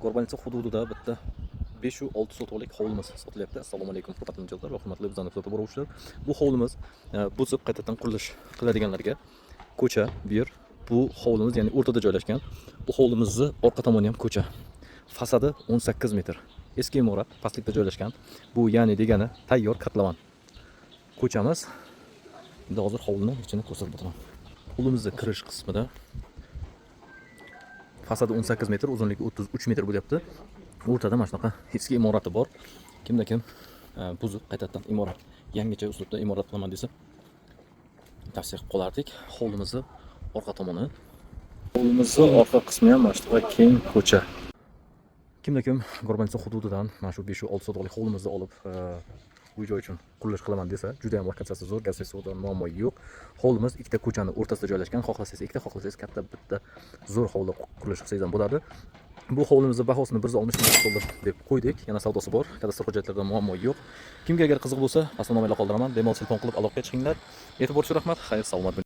Go'rbancha hududida bitta 5-6 sotuvlik hovlimiz sotilyapti. Assalomu alaykum hurmatli mijozlar va hurmatli bizani kuzatib boruvchilar. Bu hovlimiz buzib qaytadan qurilish qiladiganlarga ko'cha bu yer. Bu hovlimiz ya'ni o'rtada joylashgan. Bu hovlimizni orqa tomoni ham ko'cha. Fasadi 18 metr. Eski imorat pastlikda joylashgan. Bu ya'ni degani tayyor katlaman. Ko'chamiz. Endi hozir hovlining ichini ko'rsatib o'taman. Hovlimizning kirish qismida fasadi 18 metr, uzunligi 33 metr bo'lyapti. O'rtada mana shunaqa eski imorati bor. Kimda kim buzib qaytadan imorat, yangicha uslubda imorat qilaman desa, tavsiya qilib qolardik. Hovlimizni orqa tomoni. Hovlimizni orqa qismi ham mana shunaqa keng ko'cha. Kimda kim Go'rbancha hududidan mana shu 5-6 sotuvlik hovlimizni olib uy-joy uchun qurilish qilaman desa, juda ham lokatsiyasi zo'r, gaz suvidan muammo yo'q. Hovlimiz ikkita ko'chani o'rtasida joylashgan. Xohlasangiz ikkita, xohlasangiz katta bitta zo'r hovli qurilish qilsangiz ham bo'ladi. Bu hovlimizning bahosini 160 million dollar deb qo'ydik. Yana savdosi bor. Kadastr hujjatlarida muammo yo'q. Kimga agar qiziq bo'lsa, asl nomerlar qoldiraman. Bemalol telefon qilib aloqaga chiqinglar. E'tibor uchun rahmat. Xayr, salomat bo'ling.